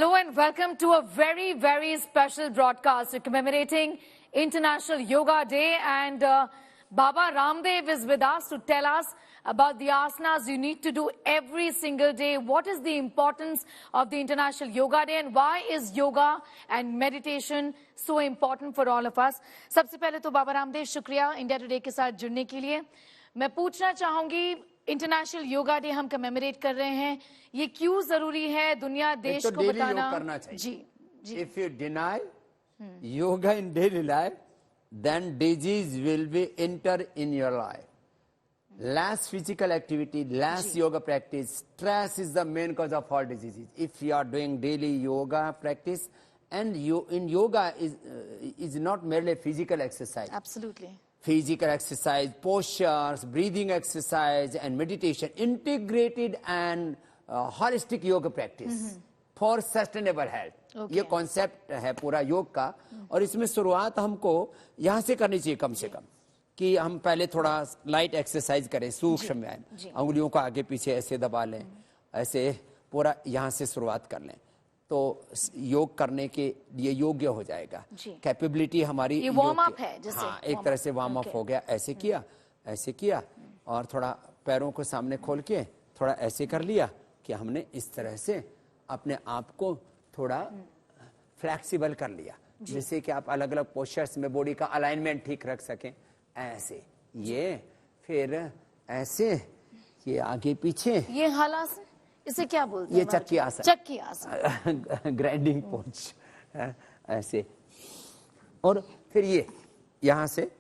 Hello and welcome to a very, very special broadcast commemorating International Yoga Day. And Baba Ramdev is with us to tell us about the asanas you need to do every single day. What is the importance of the International Yoga Day and why is yoga and meditation so important for all of us? सबसे पहले तो बाबा रामदेव शुक्रिया India today के साथ जुड़ने के लिए। मैं पूछना चाहूंगी इंटरनेशनल योगा डे हम कमेमोरेट कर रहे हैं, ये क्यों जरूरी है दुनिया देश को बताना? करना चाहिए। जी। If you deny yoga in daily life, then disease will be enter in your life. Less physical activity, less yoga practice, stress is the main cause of all diseases. If you are doing daily yoga practice, and you in yoga is not merely physical exercise. Absolutely. Physical exercise, postures, breathing exercise and meditation, integrated and holistic yoga practice for sustainable health. ये concept है पूरा योग का, और इसमें शुरुआत हमको यहाँ से करनी चाहिए कम से कम, कि हम पहले थोड़ा लाइट एक्सरसाइज करें, सूक्ष्म व्यायाम, अंगुलियों को आगे पीछे ऐसे दबा लें, ऐसे पूरा यहाँ से शुरुआत कर लें, तो योग करने के लिए योग्य हो जाएगा। कैपेबिलिटी हमारी ये वार्म अप है, जैसे हाँ, एक तरह से वार्म अप हो गया। ऐसे किया और थोड़ा पैरों को सामने खोल के थोड़ा ऐसे कर लिया कि हमने इस तरह से अपने आप को थोड़ा फ्लेक्सिबल कर लिया, जिससे कि आप अलग अलग पोस्चर्स में बॉडी का अलाइनमेंट ठीक रख सकें। ऐसे ये फिर ऐसे ये आगे पीछे, ये हालासन, इसे क्या बोलते हैं? ये चक्की आसन, चक्की आसन ग्राइंडिंग पोज, ऐसे। और फिर ये यहाँ से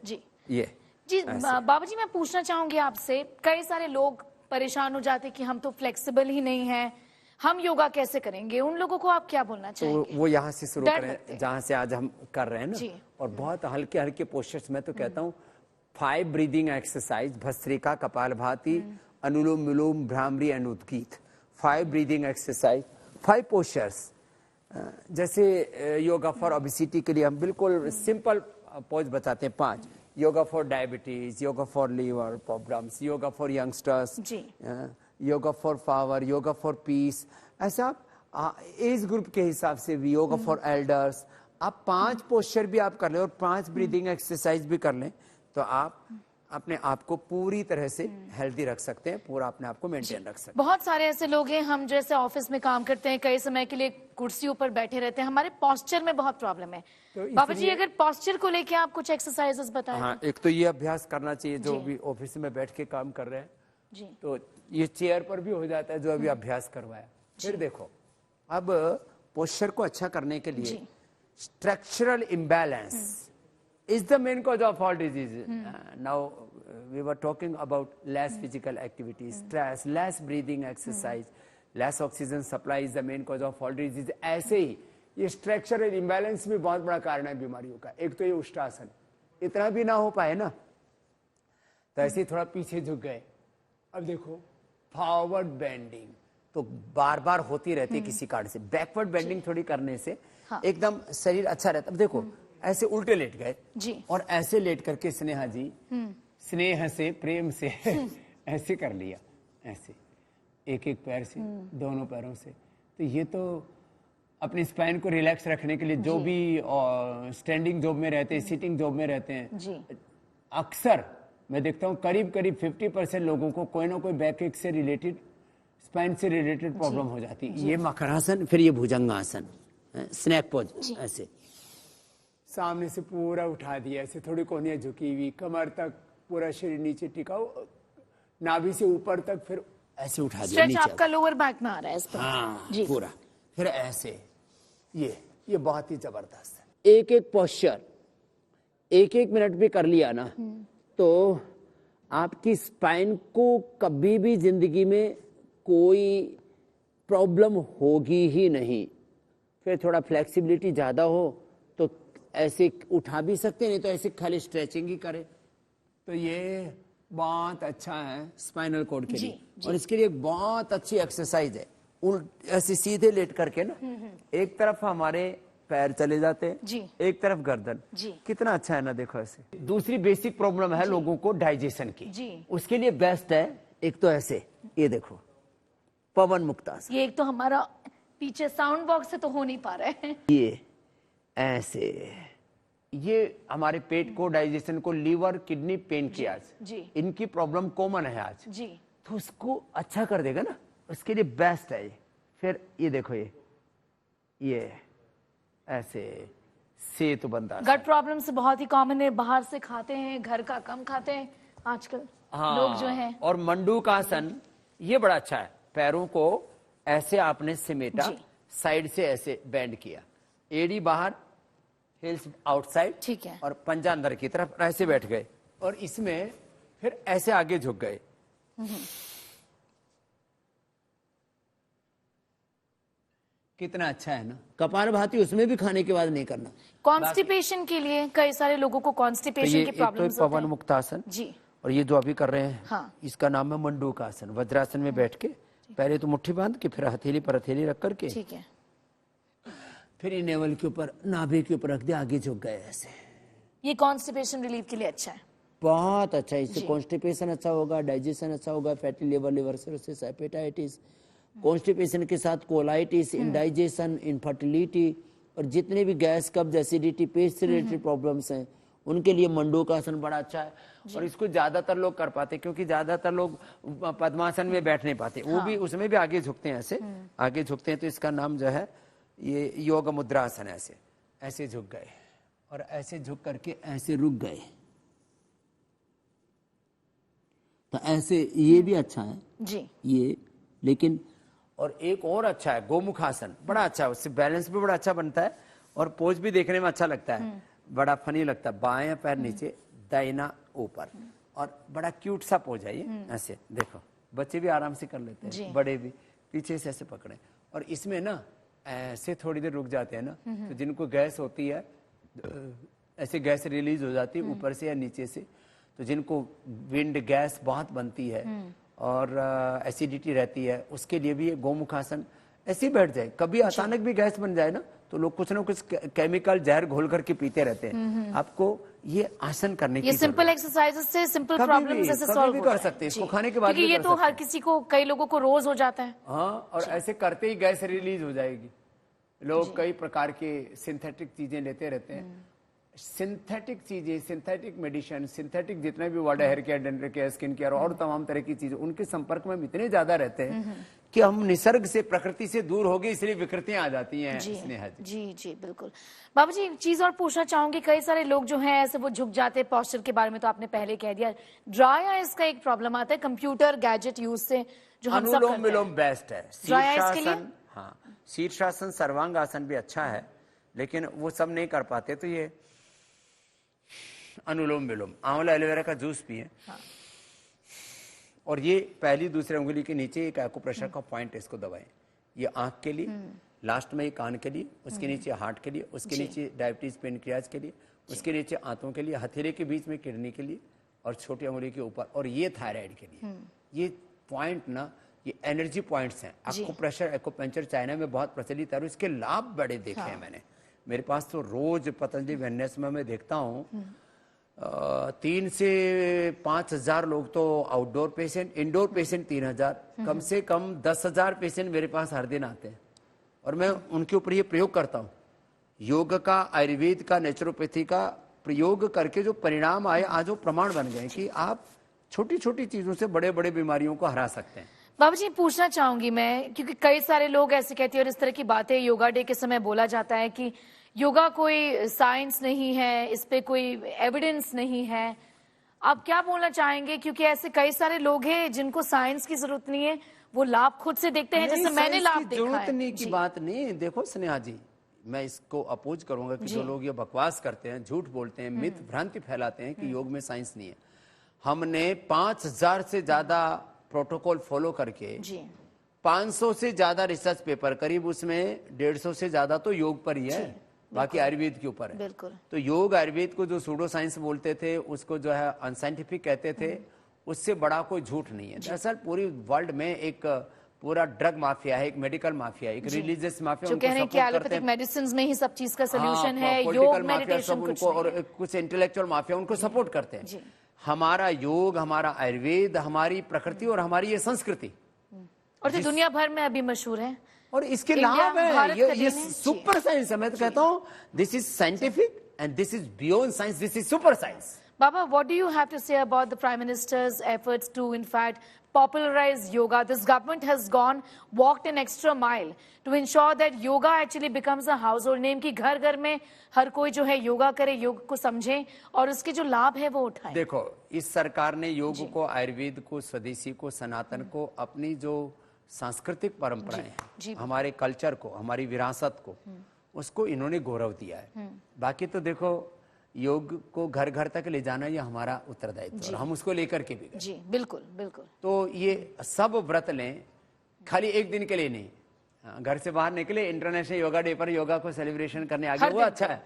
ये बाबा जी, मैं पूछना चाहूंगी आपसे, कई सारे लोग परेशान हो जाते कि हम तो फ्लेक्सिबल ही नहीं हैं, हम योगा कैसे करेंगे? उन लोगों को आप क्या बोलना चाहेंगे? तो वो यहाँ से शुरू करें जहाँ से आज हम कर रहे हैं ना, और बहुत हल्के हल्के पोस्चर्स। मैं तो कहता हूँ 5 breathing exercise, bhastrika, kapalbhati, anulom vilom, bhramari and उद्गीत। 5 ब्रीदिंग एक्सरसाइज, 5 पोस्चर्स। जैसे योगा फॉर ओबेसिटी के लिए हम बिल्कुल सिंपल पोज बताते हैं 5। Yoga for diabetes, yoga for liver problems, yoga for youngsters, yoga for power, yoga for peace. ऐसा एज ग्रुप के हिसाब से भी योगा फॉर एल्डर्स। आप 5 पोस्चर भी आप कर लें और 5 ब्रीदिंग एक्सरसाइज भी कर लें, तो आप अपने आप को पूरी तरह से हेल्दी रख सकते हैं, पूरा अपने आप को मेंटेन रख सकते हैं। बहुत सारे ऐसे लोग हैं, हम जैसे ऑफिस में काम करते हैं, कई समय के लिए कुर्सियों पर बैठे रहते हैं, हमारे पोस्चर में बहुत प्रॉब्लम है। तो बाबा जी, अगर पोस्चर को लेके आप कुछ एक्सरसाइजेस बताएं। हाँ, एक तो ये अभ्यास करना चाहिए जो भी ऑफिस में बैठ के काम कर रहे हैं, तो ये चेयर पर भी हो जाता है जो अभी अभ्यास करवाया। फिर देखो, अब पोस्चर को अच्छा करने के लिए structural imbalance is the main cause of all diseases. Now we were talking about less physical activity, stress, less breathing exercise, less oxygen supply is the main cause of all diseases. ऐसे ही ये structural imbalance भी बहुत बड़ा कारण है बीमारियों का। एक तो ये उष्टासन, इतना भी ना हो पाए ना, तो ऐसे थोड़ा पीछे झुक गए। अब देखो फॉरवर्ड बेंडिंग तो बार बार होती रहती है किसी कारण से। बैकवर्ड बेंडिंग थोड़ी करने से एकदम शरीर अच्छा रहता। अब देखो ऐसे उल्टे लेट गए और ऐसे लेट करके स्नेहा जी स्नेह से प्रेम से ऐसे कर लिया, ऐसे एक एक पैर से, दोनों पैरों से। तो ये तो अपनी स्पाइन को रिलैक्स रखने के लिए जो भी स्टैंडिंग जॉब में रहते हैं, सिटिंग जॉब में रहते हैं, अक्सर मैं देखता हूँ करीब 50% लोगों को कोई ना कोई बैक एक से रिलेटेड, स्पाइन से रिलेटेड प्रॉब्लम हो जाती है। ये मकरासन, फिर ये भुजंगासन, स्नैक पोज, ऐसे सामने से पूरा उठा दिया, ऐसे थोड़ी कोहनियां झुकी हुई, कमर तक पूरा शरीर नीचे टिकाओ, नाभि से ऊपर तक फिर ऐसे उठा दिया नीचे। आपका लोअर बैक में आ रहा है इस पर। हाँ, पूरा फिर ऐसे। ये बहुत ही जबरदस्त है। एक एक पोस्चर 1 मिनट भी कर लिया ना, तो आपकी स्पाइन को कभी भी जिंदगी में कोई प्रॉब्लम होगी ही नहीं। फिर थोड़ा फ्लेक्सिबिलिटी ज्यादा हो तो ऐसे उठा भी सकते, नहीं तो ऐसे खाली स्ट्रेचिंग ही करें। तो ये बहुत अच्छा है स्पाइनल कॉर्ड के लिए। और इसके लिए एक बहुत अच्छी एक्सरसाइज है, ऐसे सीधे लेट करके ना, एक तरफ हमारे पैर चले जाते हैं, एक तरफ गर्दन। कितना अच्छा है ना, देखो ऐसे। दूसरी बेसिक प्रॉब्लम है लोगों को डाइजेशन की, उसके लिए बेस्ट है एक तो ऐसे, ये देखो पवन मुक्तासन। ये एक तो हमारा पीछे साउंड बॉक्स से तो हो नहीं पा रहा है। ये ऐसे, ये हमारे पेट को, डाइजेशन को, लीवर, किडनी, पेनक्रियाज, इनकी प्रॉब्लम कॉमन है आज जी। तो उसको अच्छा कर देगा ना, उसके लिए बेस्ट है ये। फिर ये देखो, ये ऐसे सेतु बंदा। गट प्रॉब्लम से बहुत ही कॉमन है, बाहर से खाते हैं, घर का कम खाते हैं आजकल लोग जो हैं। और मंडूकासन ये बड़ा अच्छा है। पैरों को ऐसे आपने समेटा, साइड से ऐसे बेंड किया, एड़ी बाहर, हिल्स आउटसाइड, ठीक है, और पंजा अंदर की तरफ, ऐसे बैठ गए। और इसमें फिर ऐसे आगे झुक गए। कितना अच्छा है ना। कपालभाति उसमें भी खाने के बाद नहीं करना। कॉन्स्टिपेशन के लिए कई सारे लोगों को कॉन्स्टिपेशन की प्रॉब्लम्स होते हैं। पवन मुक्तासन जी, और ये जो अभी कर रहे हैं, हाँ, इसका नाम है मंडूकासन। वज्रासन में बैठ के पहले तो मुट्ठी बांध के, फिर हथेली पर हथेली रख करके, ठीक है, फिर ये नेवल के ऊपर, नाभि के ऊपर रख दिया, आगे झुक गए ऐसे। ये कॉन्स्टिपेशन रिलीफ के लिए अच्छा है, बहुत अच्छा है। इससे कॉन्स्टिपेशन अच्छा होगा, डाइजेशन अच्छा होगा, fatty liver cirrhosis, hepatitis, constipation के साथ कोलाइटिस, इंडाइजेशन, इनफर्टिलिटी, और जितने भी गैस, कब्ज, एसिडिटी, पेट से रिलेटेड प्रॉब्लम्स हैं, उनके लिए मंडूकासन बड़ा अच्छा है। और इसको ज्यादातर लोग कर पाते, क्योंकि ज्यादातर लोग पद्मासन में बैठ नहीं पाते। वो भी, उसमें भी आगे झुकते हैं, ऐसे आगे झुकते हैं। तो इसका नाम जो है ये योग मुद्रासन। ऐसे ऐसे झुक गए और ऐसे झुक करके ऐसे रुक गए। तो ऐसे ये भी अच्छा है जी ये। लेकिन और एक और अच्छा है गोमुखासन, बड़ा अच्छा है। उससे बैलेंस भी बड़ा अच्छा बनता है और पोज भी देखने में अच्छा लगता है, बड़ा फनी लगता है। बाएं पैर नीचे, दाहिना ऊपर, और बड़ा क्यूट सा पोज है ये। ऐसे देखो, बच्चे भी आराम से कर लेते हैं, बड़े भी पीछे से ऐसे पकड़े। और इसमें ना ऐसे थोड़ी देर रुक जाते हैं ना, तो जिनको गैस होती है, ऐसे गैस रिलीज हो जाती है ऊपर से या नीचे से, तो जिनको विंड गैस बहुत बनती है और एसिडिटी रहती है, उसके लिए भी ये गोमुखासन ऐसे ही बैठ जाए। कभी अचानक भी गैस बन जाए ना, तो लोग कुछ ना कुछ केमिकल जहर घोल करके पीते रहते हैं। आपको ये आसन करने की, सिंपल एक्सरसाइजेस से, सिंपल प्रॉब्लम्स से सॉल्व भी कर सकते हैं। इसको खाने के बाद क्योंकि ये तो हर किसी को, कई लोगों को रोज हो जाता है। हाँ, और ऐसे करते ही गैस रिलीज हो जाएगी। लोग कई प्रकार के सिंथेटिक चीजें लेते रहते हैं। सिंथेटिक चीजें, सिंथेटिक मेडिसिन, सिंथेटिक जितने भी वर्ड है, hair care, dental care, skin care और तमाम तरह की चीजें, उनके संपर्क में हम इतने ज्यादा रहते हैं कि हम निसर्ग से, प्रकृति से दूर हो गए, इसलिए विकृतियां आ जाती हैं। जी जी बिल्कुल। बाबू जी, एक चीज और पूछना चाहूंगी, कई सारे लोग जो हैं ऐसे वो झुक जाते हैं। पोस्चर के बारे में तो आपने पहले कह दिया। ड्राई आइज का एक प्रॉब्लम आता है कंप्यूटर गैजेट यूज से, जो हम सब करते हैं। अनुलोम विलोम बेस्ट है। ड्राई आइज के लिए हाँ, शीर्षासन, सर्वांगासन भी अच्छा है, लेकिन वो सब नहीं कर पाते। तो ये अनुलोम विलोम, आंवला एलोवेरा का जूस पिए। हाँ। और ये पहली दूसरी उंगली के नीचे एक एक्यूप्रेशर का पॉइंट, इसको दबाएं। ये आंख के लिए, लास्ट में ये कान के लिए, उसके नीचे हार्ट के लिए, उसके नीचे डायबिटीज, पेनक्रियाज के लिए, उसके नीचे आंतों के लिए, हथेली के बीच में किडनी के लिए, और छोटी उंगली के ऊपर, और ये थायराइड के लिए। ये पॉइंट ना, ये एनर्जी पॉइंट्स हैं। एक्यूप्रेशर, एक्यूपंक्चर चाइना में बहुत प्रचलित है और इसके लाभ बड़े देखे हैं मैंने। मेरे पास तो रोज पतंजलि वेलनेस में मैं देखता हूँ 3 से 5,000 लोग तो आउटडोर पेशेंट, इंडोर पेशेंट 3,000, कम से कम 10,000 पेशेंट मेरे पास हर दिन आते हैं। और मैं उनके ऊपर ये प्रयोग करता हूँ, योग का, आयुर्वेद का, नेचुरोपैथी का प्रयोग करके जो परिणाम आए, आज वो प्रमाण बन गए कि आप छोटी छोटी चीजों से बड़े बड़े बीमारियों को हरा सकते हैं। बाबू जी, पूछना चाहूंगी मैं, क्योंकि कई सारे लोग ऐसे कहते हैं और इस तरह की बातें योगा डे के समय बोला जाता है कि योगा कोई साइंस नहीं है, इस पे कोई एविडेंस नहीं है। आप क्या बोलना चाहेंगे? क्योंकि ऐसे कई सारे लोग हैं जिनको साइंस की जरूरत नहीं है, वो लाभ खुद से देखते हैं, जैसे मैंने लाभ देखा है। जरूरत नहीं की बात नहीं। देखो स्नेहा जी, मैं इसको अपोज करूंगा कि जो लोग ये बकवास करते हैं, झूठ बोलते हैं, मिथ भ्रांति फैलाते हैं कि योग में साइंस नहीं है। हमने 5,000 से ज्यादा प्रोटोकॉल फॉलो करके 500 से ज्यादा रिसर्च पेपर, करीब उसमें 150 से ज्यादा तो योग पर ही है, बाकी आयुर्वेद के ऊपर है। बिल्कुल। तो योग आयुर्वेद को जो सूडो साइंस बोलते थे, उसको जो है अनसाइंटिफिक कहते थे, उससे बड़ा कोई झूठ नहीं है। दरअसल पूरी वर्ल्ड में एक पूरा ड्रग माफिया है, एक मेडिकल माफिया, एक रिलीजियस माफिया, जो कह रहे हैं कि एलोपैथिक मेडिसिन में ही सब चीज का सोल्यूशन है, योग मेडिटेशन कुछ नहीं, और कुछ इंटेलेक्चुअल माफिया उनको सपोर्ट करते हैं। हमारा योग, हमारा आयुर्वेद, हमारी प्रकृति और हमारी ये संस्कृति, और तो दुनिया भर में अभी मशहूर है। और इसके इंडिया, लाभ है। भारत का ये देन है। सुपर साइंस है। मैं तो कहता हूँ this is scientific and this is beyond science, this is super science. Baba, what do you have to say about the Prime Minister's efforts to, in fact, popularize yoga? This government has walked an extra mile to ensure that yoga actually becomes a household name, कि घर घर में हर कोई जो है योगा करे, योग को समझे और उसके जो लाभ है वो उठाए। देखो, इस सरकार ने योग को, आयुर्वेद को, स्वदेशी को, सनातन को, अपनी जो सांस्कृतिक परंपराएं हैं, हमारे कल्चर को, हमारी विरासत को, उसको इन्होंने गौरव दिया है। बाकी तो देखो, योग को घर घर तक ले जाना ये हमारा उत्तरदायित्व है और हम उसको लेकर के भी गए। जी बिल्कुल बिल्कुल। तो ये सब व्रत लें, खाली एक दिन के लिए नहीं। घर से बाहर निकले, इंटरनेशनल योगा डे पर योगा को सेलिब्रेशन करने आगे, वो अच्छा है।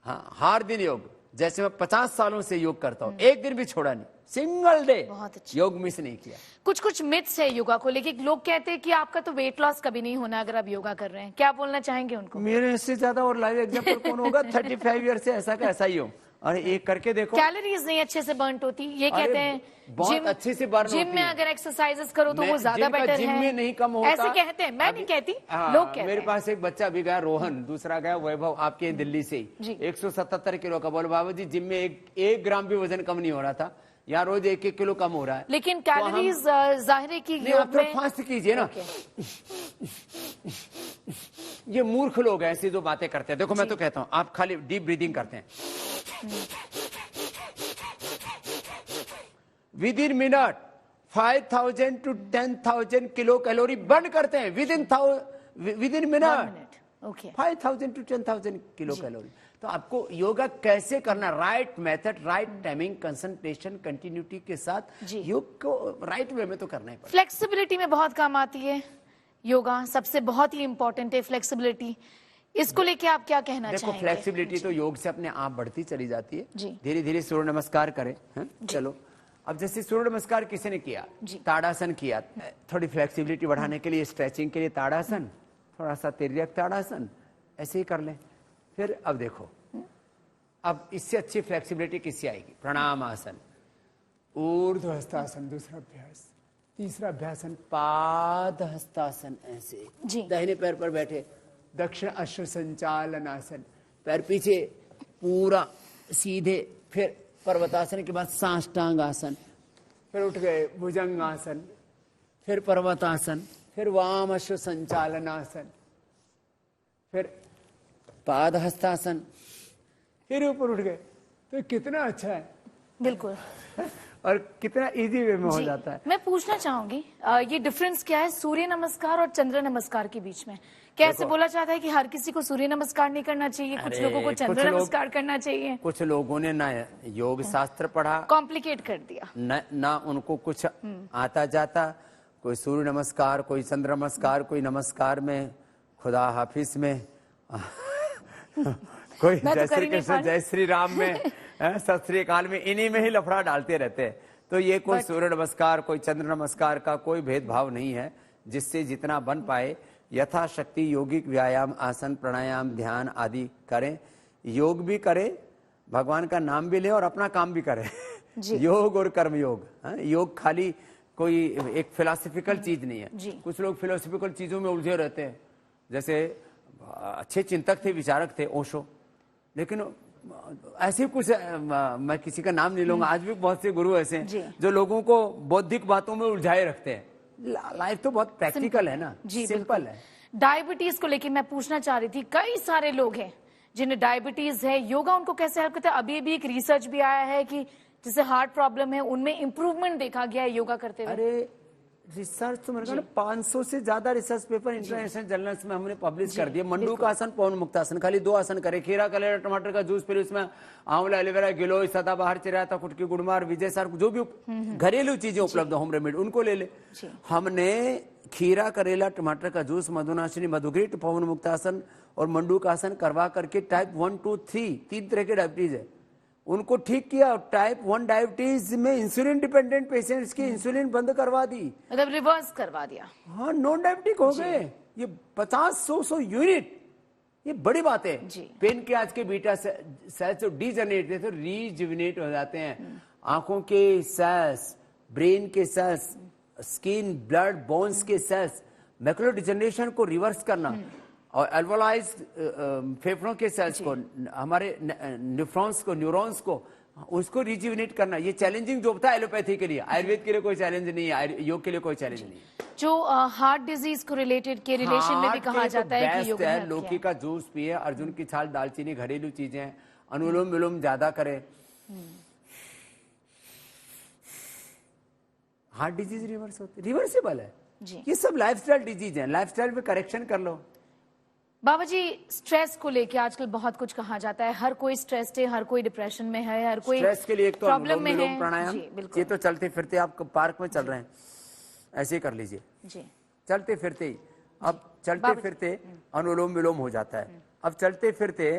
हाँ, हर दिन योग, जैसे मैं 50 सालों से योग करता हूँ, एक दिन भी छोड़ा नहीं, सिंगल डे योग मिस नहीं किया। कुछ कुछ मिथ्स है योगा को लेके। लोग कहते हैं कि आपका तो वेट लॉस कभी नहीं होना अगर आप योगा कर रहे हैं, क्या बोलना चाहेंगे उनको? मेरे से ज्यादा और लाइव एग्जांपल कौन होगा? 35 ईयर से ऐसा का ऐसा ही हो। और एक करके देखो, कैलोरीज नहीं अच्छे से बर्न होती, ये कहते हैं। बहुत अच्छे से बर्न होती है। जिम में अगर एक्सरसाइजेस करो तो वो ज्यादा बेटर है। जिम में नहीं कम होता, ऐसे कहते हैं, मैं नहीं कहती, लोग कहते हैं। मेरे पास एक बच्चा भी गया, रोहन, दूसरा गया वैभव, आपके दिल्ली से ही, 177 किलो का। बोलो बाबा जी, जिम में एक ग्राम भी वजन कम नहीं हो रहा था, यहाँ रोज 1-1 किलो कम हो रहा है। लेकिन कैलोरीज जाहिर है कि योग में फास्ट कीजिए ना। ये मूर्ख लोग ऐसी जो बातें करते हैं। देखो, मैं तो कहता हूँ आप खाली डीप ब्रीदिंग करते हैं, with in minute 5000 to 10,000 kilo calorie burn करते हैं, with in minute 5000 to 10,000 kilo calorie. तो आपको योगा कैसे करना, right method, right timing, concentration, continuity के साथ योग को राइट वे में तो करना ही पड़ेगा। फ्लेक्सिबिलिटी में बहुत काम आती है योगा, सबसे बहुत ही इंपॉर्टेंट है फ्लेक्सिबिलिटी। इसको लेके आप क्या कहना चाहेंगे? देखो, फ्लेक्सिबिलिटी तो योग से अपने आप बढ़ती चली जाती है। धीरे धीरे सूर्य नमस्कार करें। चलो, अब जैसे सूर्य नमस्कार किसी ने किया, ताड़ासन किया, थोड़ी फ्लेक्सिबिलिटी बढ़ाने के लिए, स्ट्रेचिंग के लिए ताड़ासन, थोड़ा सा तिर्यक ताड़ासन, ऐसे ही कर लें। फिर अब देखो, अब इससे अच्छी फ्लेक्सिबिलिटी किससे आएगी? प्रणाम आसन, ऊर्ध्व हस्तासन दूसरा अभ्यास, तीसरा अभ्यासन पाद हस्तासन, ऐसे दाहिने पैर पर बैठे, दक्षिण अश्व संचालन आसन, पैर पीछे पूरा सीधे, फिर पर्वतासन के बाद साष्टांग आसन, फिर उठ गए भुजंग आसन, फिर पर्वतासन, फिर वाम अश्व संचालन आसन, फिर पाद हस्तासन, फिर ऊपर उठ गए। तो कितना अच्छा है, बिल्कुल, और कितना इजी वे में हो जाता है। मैं पूछना चाहूंगी ये डिफरेंस क्या है सूर्य नमस्कार और चंद्र नमस्कार के बीच में? कैसे बोला जाता है कि हर किसी को सूर्य नमस्कार नहीं करना चाहिए, कुछ लोगों को चंद्र नमस्कार करना चाहिए? कुछ लोगों ने ना योग शास्त्र पढ़ा, कॉम्प्लिकेट कर दिया, ना उनको कुछ आता जाता। कोई सूर्य नमस्कार, कोई चंद्र नमस्कार, कोई नमस्कार में खुदा हाफिज में कोई जय श्री कृष्ण जय श्री राम में, सत श्री अकाल में, इन्हीं में ही लफड़ा डालते रहते हैं। तो ये कोई सूर्य नमस्कार, कोई चंद्र नमस्कार का कोई भेदभाव नहीं है। जिससे जितना बन पाए यथाशक्ति यौगिक व्यायाम, आसन, प्राणायाम, ध्यान आदि करें। योग भी करें, भगवान का नाम भी लें और अपना काम भी करें। योग और कर्म योग, योग खाली कोई एक फिलोसफिकल चीज नहीं है। कुछ लोग फिलोसफिकल चीजों में उलझे रहते हैं। जैसे अच्छे चिंतक थे, विचारक थे ओशो, लेकिन ऐसे कुछ, मैं किसी का नाम नहीं लूंगा, आज भी बहुत से गुरु ऐसे हैं जो लोगों को बौद्धिक बातों में उलझाए रखते हैं। लाइफ तो बहुत प्रैक्टिकल है ना, सिंपल है। डायबिटीज को लेके मैं पूछना चाह रही थी, कई सारे लोग हैं जिन्हें डायबिटीज है, योगा उनको कैसे हेल्प करता है? अभी भी एक रिसर्च भी आया है कि जिसे हार्ट प्रॉब्लम है उनमें इंप्रूवमेंट देखा गया है योगा करते हुए। अरे रिसर्च तो मेरे 500 से ज्यादा रिसर्च पेपर इंटरनेशनल जर्नल्स में हमने पब्लिश कर दिए। मंडूकासन, पवन मुक्तासन, खाली 2 आसन करे, खीरा कलेरा टमाटर का जूस, फिर उसमें आंवला, एलोवेरा, गिलोय, सदाबहार, चिराता, कुटकी, गुड़मार, विजय सार, जो भी घरेलू चीजें उपलब्ध होम रेमेडी उनको ले ले। हमने खीरा करेला टमाटर का जूस, मधुनाशिनी, मधुग्रीट, पवन मुक्तासन और मंडूकासन करवा करके टाइप 1, 2, 3 3 तरह के डायबिटीज है उनको ठीक किया। टाइप 1 डायबिटीज में इंसुलिन डिपेंडेंट पेशेंट्स की इंसुलिन बंद करवा दी, मतलब रिवर्स करवा दिया। हाँ, नॉन डायबिटिक हो गए। ये 50-100 यूनिट, ये बड़ी बात है। पेन के आज के बीटा सेल्स जो डीजनरेट थे तो रीजुविनेट हो जाते हैं। आंखों के सेल्स, ब्रेन के सेल्स, स्किन, ब्लड, बोन्स के सेल्स मैकुलर डिजनरेशन को रिवर्स करना और एल्वोलाइज फेफड़ों के सेल्स को, हमारे न्यूरॉन्स को उसको रिजुविनेट करना, ये चैलेंजिंग जॉब था एलोपैथी के लिए। आयुर्वेद के लिए कोई चैलेंज नहीं है, योग के लिए कोई चैलेंज नहीं है। जो हार्ट डिजीज को रिलेटेड के रिलेशन में भी कहा जाता है कि योग है, लौकी का जूस पिए, अर्जुन की छाल, दालचीनी, घरेलू चीजें, अनुलोम विलोम ज्यादा करें, हार्ट डिजीज रिवर्सिबल है जी। ये सब लाइफस्टाइल डिजीज है, लाइफस्टाइल में करेक्शन कर लो। बाबा जी, स्ट्रेस को लेके आजकल बहुत कुछ कहा जाता है, हर कोई स्ट्रेस्ड है, हर कोई डिप्रेशन में है, हर कोई स्ट्रेस के लिए एक तो प्रॉब्लम में है। प्राणायाम, ये तो चलते फिरते आप पार्क में चल रहे हैं, ऐसे ही कर लीजिए जी। चलते फिरते ही, अब चलते फिरते अनुलोम विलोम हो जाता है। अब चलते फिरते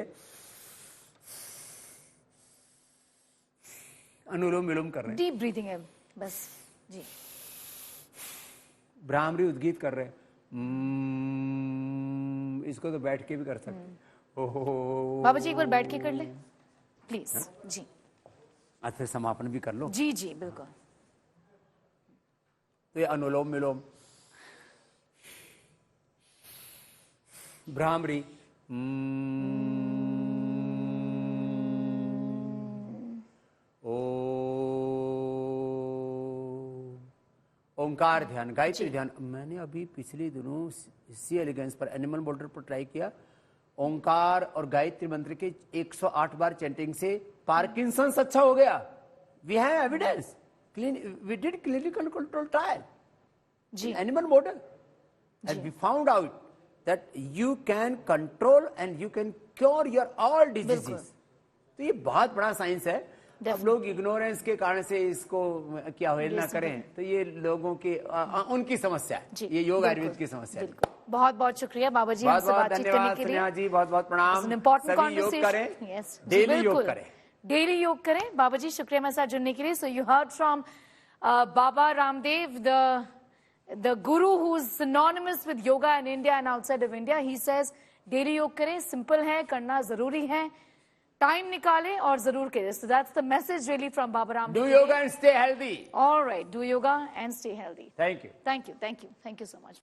अनुलोम विलोम कर रहे हैं, डीप ब्रीथिंग है बस जी। भ्रामरी उद्गीत कर रहे हैं, इसको तो बैठ के भी कर सकते। ओहो बाबा जी, एक बार बैठ के कर ले प्लीज जी। आज फिर समापन भी कर लो जी जी बिल्कुल। तो ये अनुलोम विलोम, भ्रामरी, ओंकार ध्यान, गायत्री ध्यान। मैंने अभी पिछले दिनों सी एलिगेंस पर, एनिमल मोल्डर पर ट्राई किया। ओंकार और गायत्री मंत्र के 108 बार चैंटिंग से पार्किंसंस अच्छा हो गया। We have evidence, we did clinical control trial जी, animal model, and we found out that you can control and you can cure your all diseases. तो ये बहुत बड़ा साइंस है। अब लोग इग्नोरेंस के कारण से इसको क्या अवहेलना करें, तो ये लोगों की उनकी समस्या है, ये योग आयुर्वेद की समस्या है। बहुत बहुत शुक्रिया बाबा जी, बहुत बहुत धन्यवाद स्नेहा जी, बहुत बहुत प्रणाम। सभी योग करें, डेली योग करें, डेली योग करें। बाबा जी शुक्रिया मेरे साथ जुड़ने के लिए। So you heard from Baba Ramdev, the guru who is synonymous with yoga in India and outside of India. He says daily योग करें, सिंपल है, करना जरूरी है, टाइम निकालें और जरूर करें। So that's the message really from Baba Ramdev. Do yoga and stay healthy. All right, do yoga and stay healthy. Thank you. Thank you. Thank you. Thank you so much.